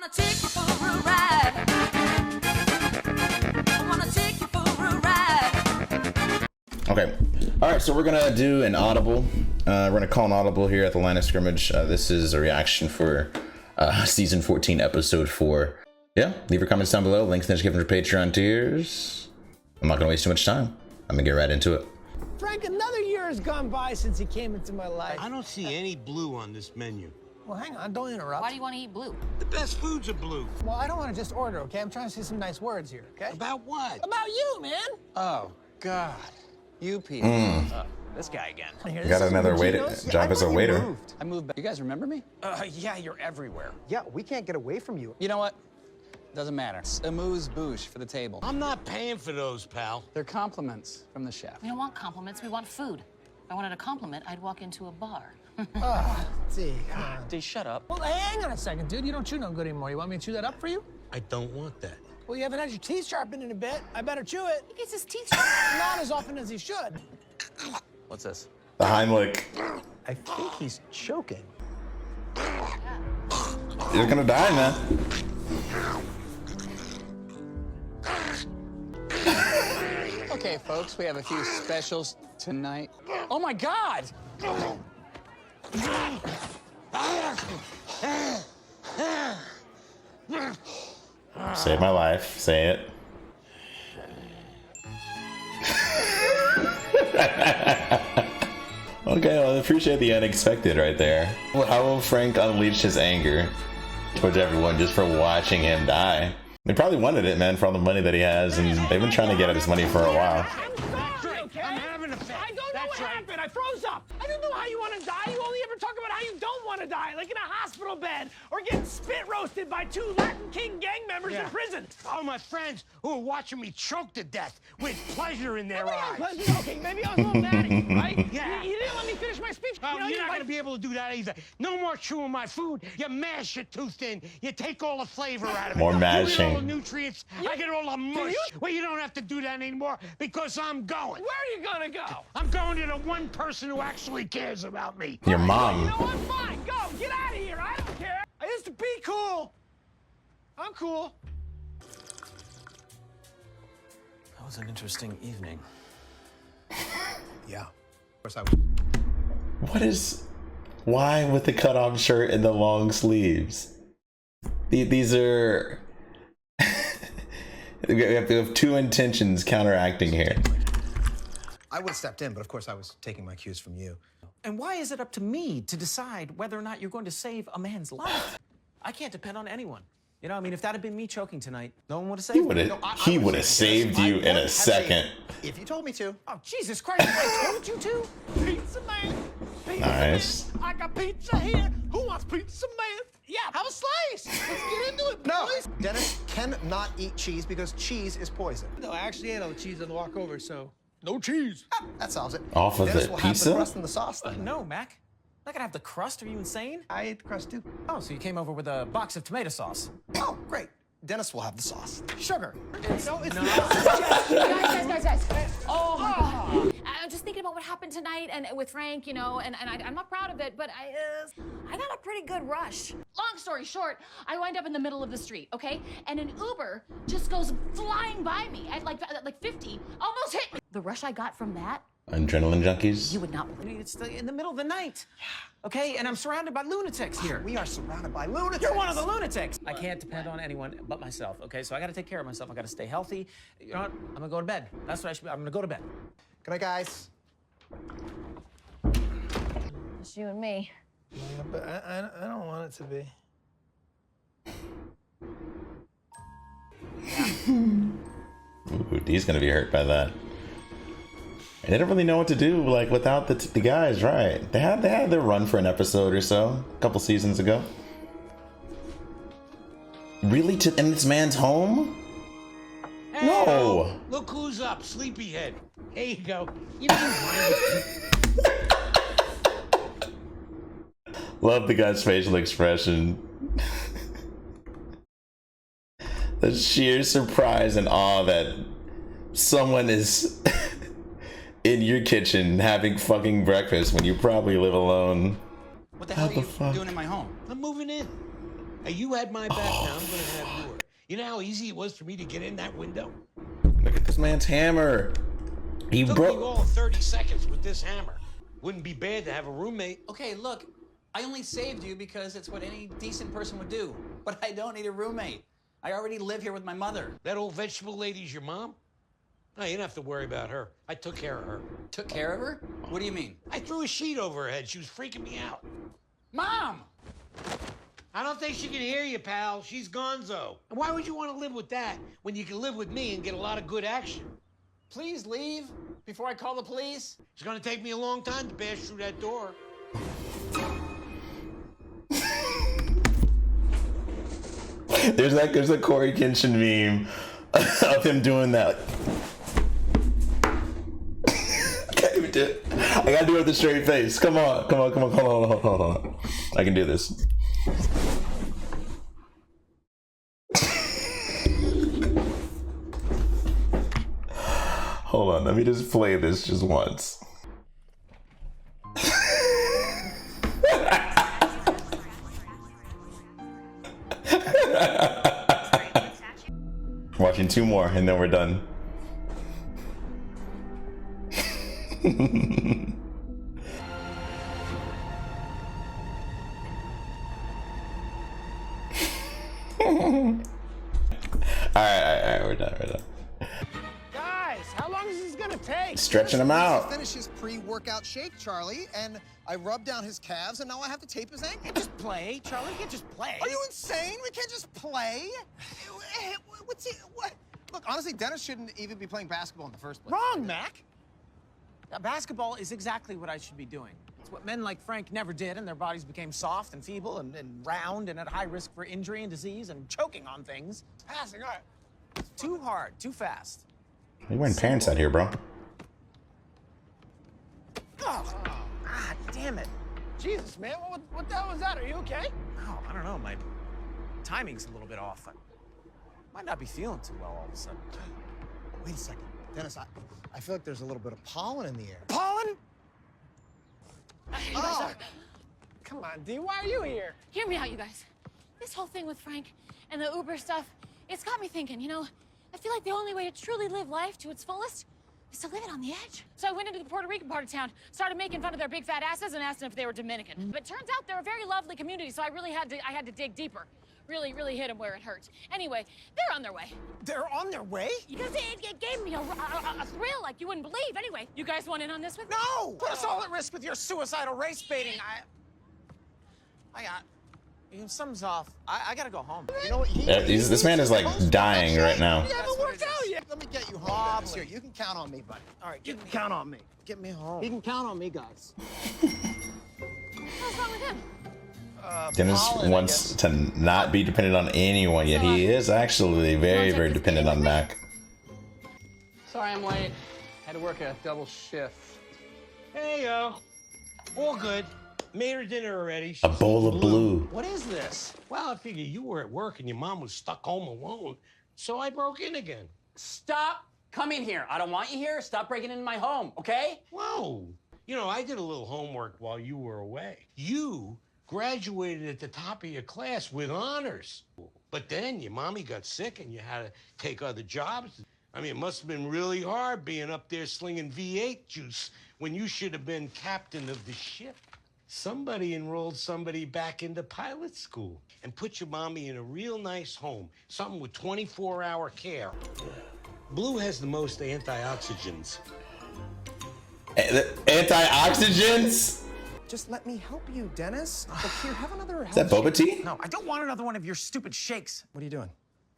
wanna take you for a ride. I wanna take you for a ride. Okay. All right, so we're gonna do an audible. We're gonna call an audible here at the line of scrimmage. This is a reaction for season 14, episode 4. Yeah, leave your comments down below. Links in the description for Patreon tiers. I'm not gonna waste too much time. I'm gonna get right into it. Frank, another year has gone by since he came into my life. I don't see any blue on this menu. Well, hang on, don't interrupt. Why do you want to eat blue? The best foods are blue. Well, I don't want to just order, okay? I'm trying to say some nice words here, okay? About what? About you, man. Oh, God. You people. This guy again. Here, You this got is another Gugino's. job as a waiter. I moved back. You guys remember me? Yeah, you're everywhere. Yeah, we can't get away from you. You know what? Doesn't matter. Amuse-bouche for the table. I'm not paying for those, pal. They're compliments from the chef. We don't want compliments, we want food. If I wanted a compliment, I'd walk into a bar. See, come on. D, shut up. Well, hang on a second, dude. You don't chew no good anymore. You want me to chew that up for you? I don't want that. Well, you haven't had your teeth sharpened in a bit. I better chew it. He gets his teeth sharpened. Not as often as he should. What's this? The Heimlich. I think he's choking. You're gonna die, man. Okay, folks, we have a few specials tonight. Oh, my God! Save my life. Say it. Okay, well, I appreciate the unexpected right there. Well, how will Frank unleash his anger towards everyone just for watching him die? They probably wanted it, man, for all the money that he has, and they've been trying to get at his money for a while. I'm sorry, okay? I'm having a fit. I don't know what happened. I froze up. I don't know how you want to die. You only ever talk about how you don't want to die, like in a hospital bed or getting spit roasted by 2 Latin King gang members in prison. All my friends who are watching me choke to death with pleasure in their eyes. Okay, maybe I was a little mad at you, right? Yeah. You didn't let me finish my speech. Oh, You know, you're not like- going to be able to do that either. No more chewing my food. You mash your tooth in. You take all the flavor out of it. More You get all mashing. the nutrients. I get all the mush. Well, you don't have to do that anymore because I'm going. Where are you gonna go? I'm going to the one person who actually cares about me. Your You mom. know what? Fine, go. Get out of here. I don't care. I used to be cool. I'm cool. That was an interesting evening. Yeah. Of course I would. What is... Why with the cutoff shirt and the long sleeves? These are... We have two intentions counteracting here. I would have stepped in, but of course I was taking my cues from you. And why is it up to me to decide whether or not you're going to save a man's life? I can't depend on anyone. You know, I mean, if that had been me choking tonight, no one would have saved me. He would have saved you in a second. If you told me to. Oh, Jesus Christ, I told you to. Pizza man. Pizza Nice. Man. I got pizza here. Who wants pizza man? Yeah, have a slice. Let's get into it, No, boys. Dennis cannot eat cheese because cheese is poison. No, I actually ate all the cheese on the walk over, so no cheese. That solves it. Off of Dennis the will have pizza? the crust and the sauce then. No, Mac. I'm not gonna have the crust. Are you insane? I ate the crust too. Oh, so you came over with a box of tomato sauce. Oh, great. Dennis will have the sauce. Sugar. No, it's not. Guys. Oh, my God. I'm just thinking about what happened tonight and with Frank, you know, and I'm not proud of it, but I got a pretty good rush. Long story short, I wind up in the middle of the street, okay? And an Uber just goes flying by me at like 50, almost hit me. The rush I got from that, Adrenaline junkies. you would not believe. It's in the middle of the night. Okay, and I'm surrounded by lunatics here. We are surrounded by lunatics. You're one of the lunatics. I can't depend on anyone but myself, okay? So I gotta take care of myself. I gotta stay healthy. You know what? I'm gonna go to bed. That's what I should be. I'm gonna go to bed. Good night, guys. It's you and me. Yeah, but I don't want it to be. Ooh, D's gonna be hurt by that. They didn't really know what to do, like, without the guys, right? They had their run for an episode or so, a couple seasons ago. Really? In this man's home? Hey, No! Look who's up, Sleepyhead. Here you go. You didn't mind Love the guy's facial expression. The sheer surprise and awe that someone is in your kitchen having fucking breakfast when you probably live alone. What the hell How are the you fuck? doing in my home? I'm moving in. Hey, you had my back, now I'm gonna have yours. You know how easy it was for me to get in that window? Look at this man's hammer. He Took me broke. all 30 seconds with this hammer. Wouldn't be bad to have a roommate. Okay, look, I only saved you because it's what any decent person would do. But I don't need a roommate. I already live here with my mother. That old vegetable lady's your mom? No, you don't have to worry about her. I took care of her. Took care of her? What do you mean? I threw a sheet over her head. She was freaking me out. Mom! I don't think she can hear you, pal. She's gonzo. And why would you want to live with that when you can live with me and get a lot of good action? Please leave before I call the police. It's gonna take me a long time to bash through that door. There's a Corey Kenshin meme of him doing that. I can't even do it. I gotta do it with a straight face. Come on. Hold on. I can do this. Hold on, let me just play this just once. Watching two more and then we're done. Alright, we're done. Guys, how long is this gonna take? Stretching him out. Finish his pre-workout shake, Charlie, and I rubbed down his calves, and now I have to tape his ankle. Just play, Charlie. You can't just play. Are you insane? We can't just play. What's he? What? Look, honestly, Dennis shouldn't even be playing basketball in the first place. Wrong, Mac. Basketball is exactly what I should be doing. It's what men like Frank never did, and their bodies became soft and feeble and round and at high risk for injury and disease and choking on things. Passing, all right. Too hard, too fast. You wearing pants out here, bro. Damn it. Jesus, man, what the hell was that? Are you okay? Oh, I don't know. My timing's a little bit off. I might not be feeling too well all of a sudden. Wait a second, Dennis. I feel like there's a little bit of pollen in the air. Pollen? Oh, Come on, D, why are you here? Hear me out, you guys. This whole thing with Frank and the Uber stuff, it's got me thinking, you know, I feel like the only way to truly live life to its fullest is to live it on the edge. So I went into the Puerto Rican part of town, started making fun of their big fat asses and asked them if they were Dominican. But it turns out they're a very lovely community, so I really had to dig deeper. Really hit them where it hurts. Anyway, they're on their way. They're on their way? Because it gave me a thrill like you wouldn't believe. Anyway, you guys want in on this with me? No! Put us all at risk with your suicidal race baiting. Something's off. I gotta go home. you know what? This man is like dying right now. You haven't worked out yet. Let me get you home, Dennis. Here, you can count on me, buddy. All right, You can count on me. Get me home. You can count on me, guys. What's wrong with him? Dennis wants to not be dependent on anyone, yet he is actually very dependent on Mac. Sorry I'm late. Had to work a double shift. Hey, yo. All good. Made her dinner already. A bowl of blue. What is this? Well, I figured you were at work and your mom was stuck home alone, so I broke in again. Stop coming here. I don't want you here. Stop breaking into my home, okay? Whoa. You know, I did a little homework while you were away. You graduated at the top of your class with honors. But then your mommy got sick and you had to take other jobs. I mean, it must have been really hard being up there slinging V8 juice when you should have been captain of the ship. Somebody enrolled somebody back into pilot school and put your mommy in a real nice home, something with 24-hour care. Blue has the most antioxidants. Antioxidants? Just let me help you, Dennis. Look, here, have another. Is that boba tea? No, I don't want another one of your stupid shakes. What are you doing?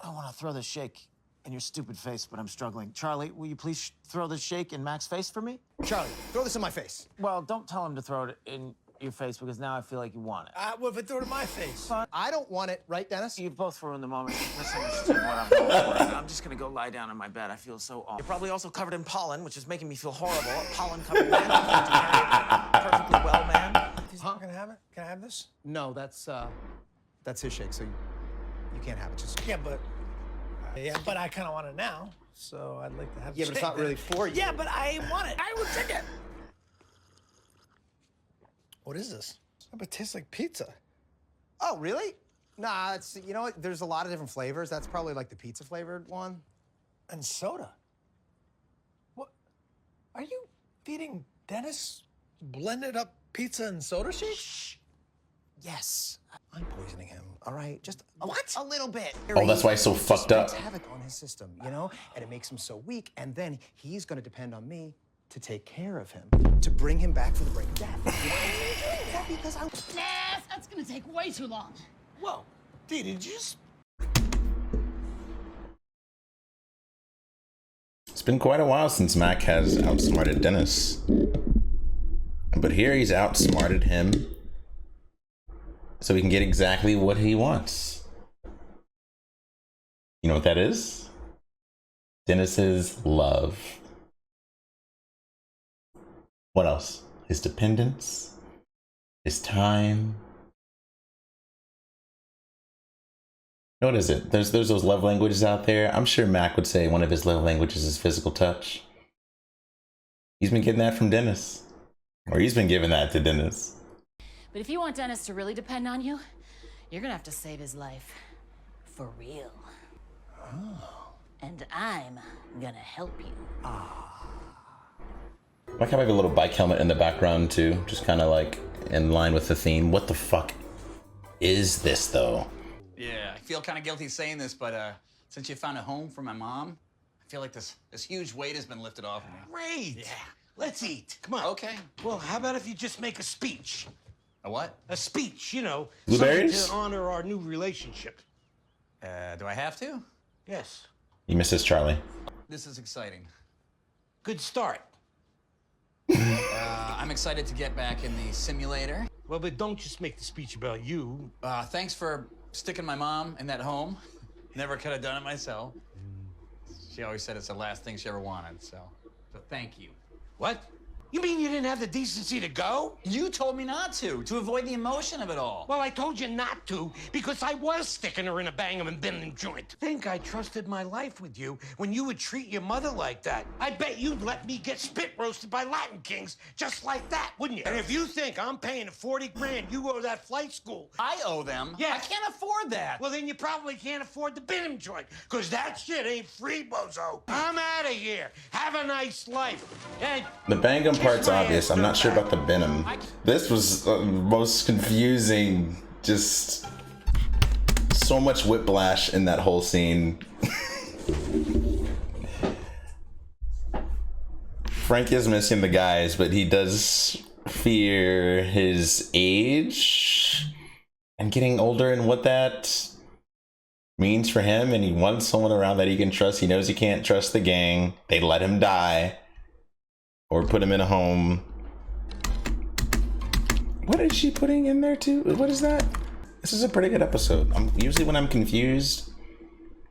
I want to throw this shake in your stupid face, but I'm struggling. Charlie, will you please throw this shake in Mac's face for me? Charlie, throw this in my face. Well, don't tell him to throw it in your face because now I feel like you want it. What if I throw it in my face? I don't want it, right, Dennis? You both ruined the moment. Misunderstood what I'm going for. I'm just gonna go lie down in my bed. I feel so awful. You're probably also covered in pollen, which is making me feel horrible. A pollen-covered man. Perfectly well, man. He's not gonna have it? Can I have this? No, that's his shake, so you can't have it. Just Yeah, but I kind of want it now, so I'd like to have. Yeah, but it's not really for you. Yeah, but I want it. I would take it. What is this? It tastes like pizza. Oh, really? Nah, it's, you know what? There's a lot of different flavors. That's probably like the pizza flavored one. And soda. What? Are you feeding Dennis blended up pizza and soda shakes? Shh. Yes. I'm poisoning him, all right? Just a little bit. Oh, that's why he's so fucked up. It wreaks havoc on his system, you know? And it makes him so weak, and then he's gonna depend on me to take care of him, to bring him back from the brink of death. You know what I'm doing that because I'm... Yes, that's gonna take way too long. Whoa. Dee, did you just... It's been quite a while since Mac has outsmarted Dennis. But here he's outsmarted him so he can get exactly what he wants. You know what that is? Dennis's love. What else? His dependence, his time. What is it? There's those love languages out there. I'm sure Mac would say one of his love languages is physical touch. He's been getting that from Dennis. Or he's been giving that to Dennis. But if you want Dennis to really depend on you, you're gonna have to save his life. For real. Oh. And I'm gonna help you. Like how I have a little bike helmet in the background too, just kind of like in line with the theme. What the fuck is this though? Yeah, I feel kind of guilty saying this, but since you found a home for my mom, I feel like this huge weight has been lifted off of me. Great. Yeah. Let's eat. Come on. Okay. Well, how about if you just make a speech? A what? A speech, you know. Blueberries? Something to honor our new relationship. Do I have to? Yes. You misses Charlie. This is exciting. Good start. I'm excited to get back in the simulator. Well, but don't just make the speech about you. Thanks for sticking my mom in that home. Never could have done it myself. She always said it's the last thing she ever wanted, so thank you. What? You mean you didn't have the decency to go? You told me not to avoid the emotion of it all. Well, I told you not to because I was sticking her in a Bang'em and Benham joint. Think I trusted my life with you when you would treat your mother like that. I bet you'd let me get spit roasted by Latin kings just like that, wouldn't you? And if you think I'm paying 40 grand, you owe that flight school. I owe them? Yeah. I can't afford that. Well, then you probably can't afford the Benham joint because that shit ain't free, bozo. I'm out of here. Have a nice life. Hey, The Bangum part's my obvious. ass I'm not sure back. about the Benham. This was most confusing. Just so much whiplash in that whole scene. Frank is missing the guys, but he does fear his age and getting older and what that means for him. And he wants someone around that he can trust. He knows he can't trust the gang. They let him die or put him in a home. What is she putting in there too? What is that? This is a pretty good episode. Usually when I'm confused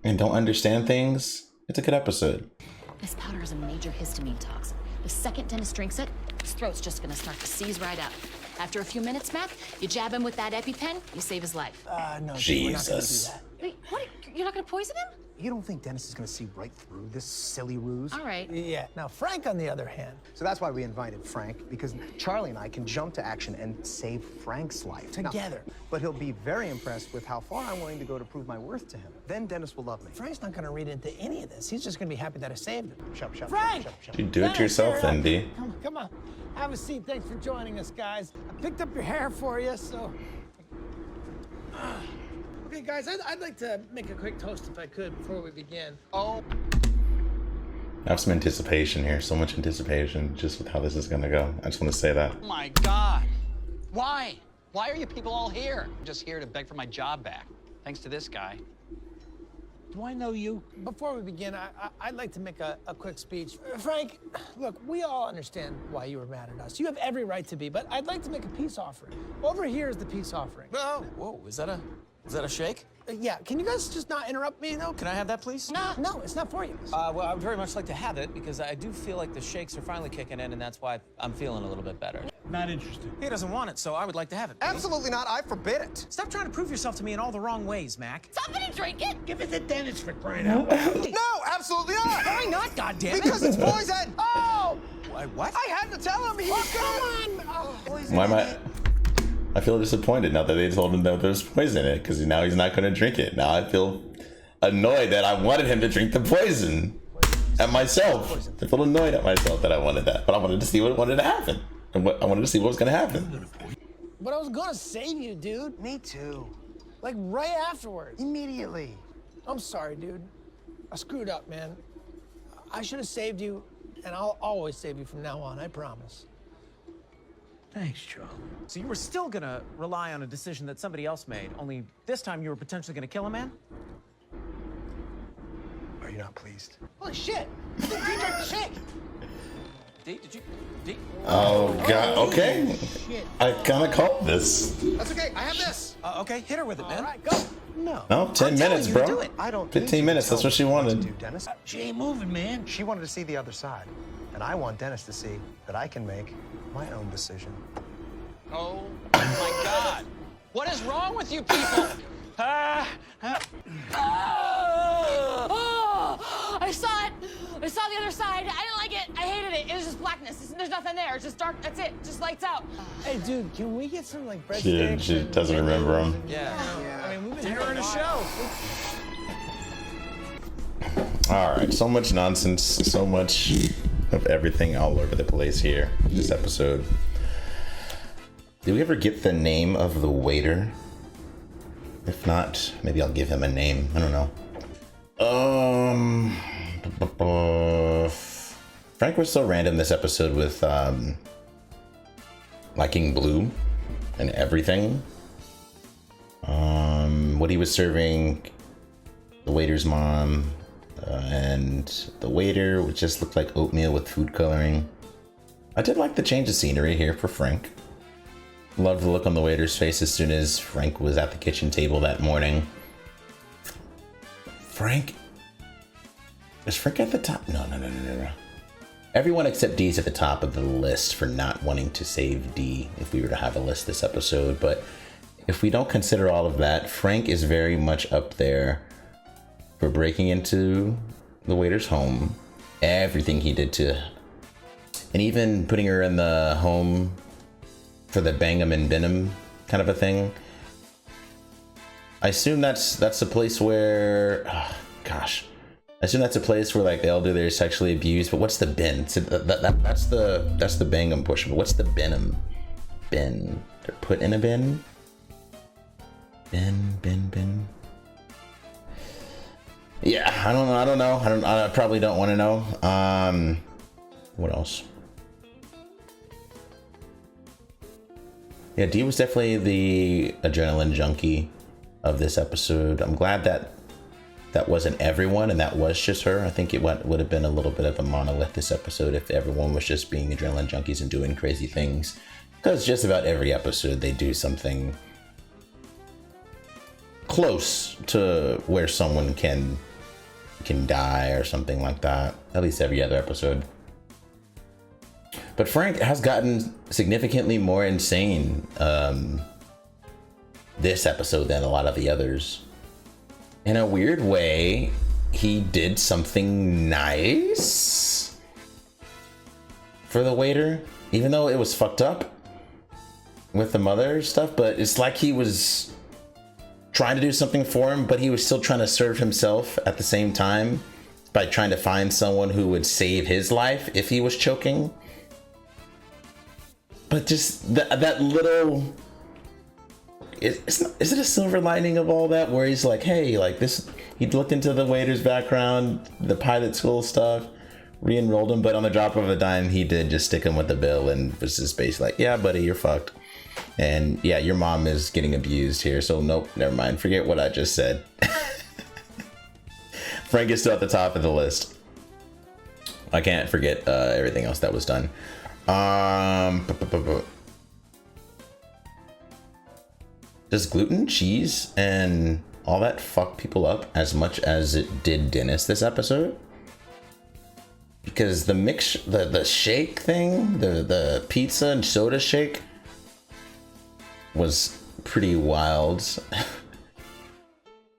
and don't understand things, it's a good episode. This powder is a major histamine toxin. The second Dennis drinks it, his throat's just gonna start to seize right up. After a few minutes, Mac, you jab him with that EpiPen, you save his life. No, Jesus. we're not gonna do that. Wait, what? You're not gonna poison him? You don't think Dennis is gonna see right through this silly ruse? All right. Yeah. Now, Frank, on the other hand, So that's why we invited Frank, because Charlie and I can jump to action and save Frank's life. Now, Together. but he'll be very impressed with how far I'm willing to go to prove my worth to him. Then Dennis will love me. Frank's not going to read into any of this. He's just going to be happy that I saved him. Shut, shut, Frank! shut, shut, You shut. do it Dennis, yourself you're then, up. D. Come on. Have a seat. Thanks for joining us, guys. I picked up your hair for you, so... Okay, guys, I'd like to make a quick toast if I could before we begin. Oh. I have some anticipation here. So much anticipation just with how this is gonna go. I just want to say that. My God. Why? Why are you people all here? I'm just here to beg for my job back. Thanks to this guy. do I know you? Before we begin, I'd like to make a quick speech. Frank, look, we all understand why you were mad at us. You have every right to be, but I'd like to make a peace offering. Over here is the peace offering. Oh, whoa, is that a shake? Yeah, can you guys just not interrupt me, though? Can I have that, please? No, it's not for you. Well, I would very much like to have it because I do feel like the shakes are finally kicking in, and that's why I'm feeling a little bit better. Not interested. He doesn't want it, so I would like to have it. Absolutely not. I forbid it. Stop trying to prove yourself to me in all the wrong ways, Mac. Somebody drink it! Give it to Dennis for crying out loud. No, absolutely not. Why not, goddammit? Because it's poison. Oh! What? I had to tell him. He was Come on! poison. Why am I? I feel disappointed now that they told him that there's poison in it, because now he's not going to drink it. Now I feel annoyed that I wanted him to drink the poison at myself. I feel annoyed at myself that I wanted that, but I wanted to see what wanted to happen. And I wanted to see what was going to happen. But I was gonna save you, dude. Me too. Like right afterwards. Immediately. I'm sorry, dude. I screwed up, man. I should have saved you, and I'll always save you from now on, I promise. Thanks, Joe. So you were still gonna rely on a decision that somebody else made, only this time you were potentially gonna kill a man? Are you not pleased? Holy shit! You drank the shake! D, did you? D? Oh god, okay. Shit. I kind of called this. That's okay. I have this. Okay, hit her with it, man. All right, go. No. No, 10 minutes, you to bro. do it. I don't. 15 minutes, that's what she wanted. Do, Dennis. She ain't moving, man. She wanted to see the other side, and I want Dennis to see that I can make my own decision. Oh my God! What is wrong with you people? Oh, I saw it. I saw the other side. I didn't like it. I hated it. It was just blackness. There's nothing there. It's just dark. That's it. Just lights out. Hey, dude, can we get some like She breadsticks? doesn't remember him. Yeah. I mean, we've been Hit her in a show. All right, so much nonsense, so much of everything all over the place here. This episode. Did we ever get the name of the waiter? If not, maybe I'll give him a name. I don't know. Frank was so random this episode with liking blue and everything. What he was serving the waiter's mom and the waiter, which just looked like oatmeal with food coloring. I did like the change of scenery here for Frank. Loved the look on the waiter's face as soon as Frank was at the kitchen table that morning. Frank? Is Frank at the top? No. Everyone except Dee's at the top of the list for not wanting to save Dee if we were to have a list this episode. But if we don't consider all of that, Frank is very much up there for breaking into the waiter's home. Everything he did to... And even putting her in the home for the Bang'em and Benham kind of a thing. I assume that's the place where... Oh, gosh. I assume that's a place where like the elderly are sexually abused, but what's the bin? So that's the Bang'em portion, but what's the Benham? Bin. They're put in a bin? Bin. Yeah, I don't know. I probably don't want to know. What else? Yeah, Dee was definitely the adrenaline junkie of this episode. I'm glad that wasn't everyone and that was just her. I think it would have been a little bit of a monolith this episode if everyone was just being adrenaline junkies and doing crazy things. Because just about every episode they do something close to where someone can die or something like that. At least every other episode. But Frank has gotten significantly more insane this episode than a lot of the others. In a weird way, he did something nice for the waiter, even though it was fucked up with the mother stuff, but it's like he was trying to do something for him, but he was still trying to serve himself at the same time by trying to find someone who would save his life if he was choking. But just that little... Is it a silver lining of all that where he's like, hey, like this, he looked into the waiter's background, the pilot school stuff, re-enrolled him, but on the drop of a dime, he did just stick him with the bill and was just basically like, yeah, buddy, you're fucked. And yeah, your mom is getting abused here, so nope, never mind. Forget what I just said. Frank is still at the top of the list. I can't forget everything else that was done. Does gluten, cheese, and all that fuck people up as much as it did Dennis this episode? Because the mix, the shake thing, the pizza and soda shake was pretty wild.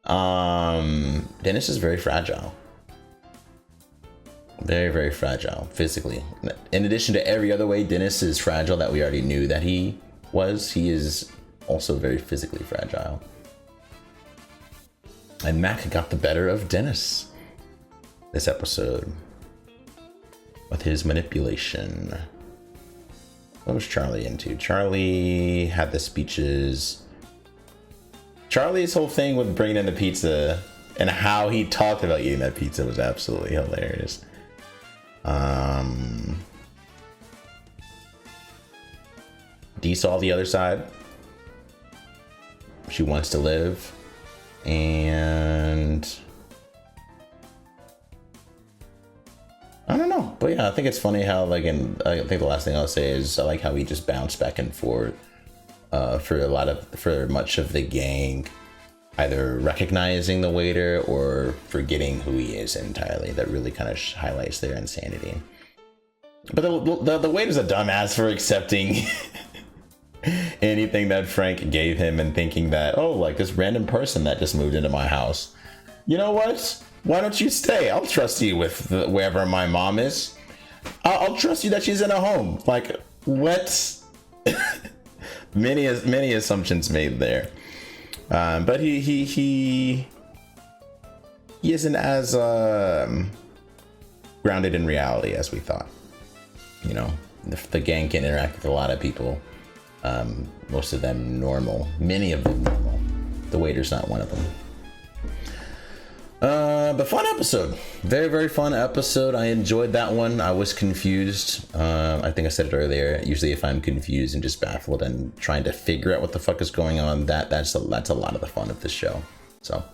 Dennis is very fragile. Very, very fragile physically. In addition to every other way Dennis is fragile that we already knew that he was, he is also very physically fragile. And Mac got the better of Dennis this episode with his manipulation. What was Charlie into? Charlie had the speeches. Charlie's whole thing with bringing in the pizza and how he talked about eating that pizza was absolutely hilarious. Dee saw the other side. She wants to live. And I don't know, but yeah, I think it's funny how I think the last thing I'll say is I like how we just bounce back and forth for much of the gang either recognizing the waiter or forgetting who he is entirely. That really kind of highlights their insanity. But the waiter's a dumbass for accepting anything that Frank gave him and thinking that, oh, like this random person that just moved into my house. You know what? Why don't you stay? I'll trust you with wherever my mom is. I'll trust you that she's in a home. Like, what? many assumptions made there. But he isn't as grounded in reality as we thought. You know, the gang can interact with a lot of people. Most of them normal. Many of them normal. The waiter's not one of them. But fun episode. Very, very fun episode. I enjoyed that one. I was confused. I think I said it earlier. Usually if I'm confused and just baffled and trying to figure out what the fuck is going on, that's a lot of the fun of this show. So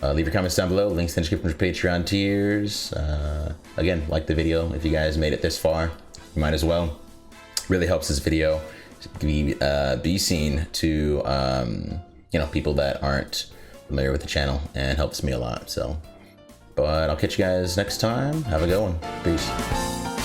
leave your comments down below. Links in the description for Patreon tiers. Again, like the video. If you guys made it this far, you might as well. Really helps this video be seen to people that aren't familiar with the channel, and helps me a lot. So, but I'll catch you guys next time. Have a good one. Peace.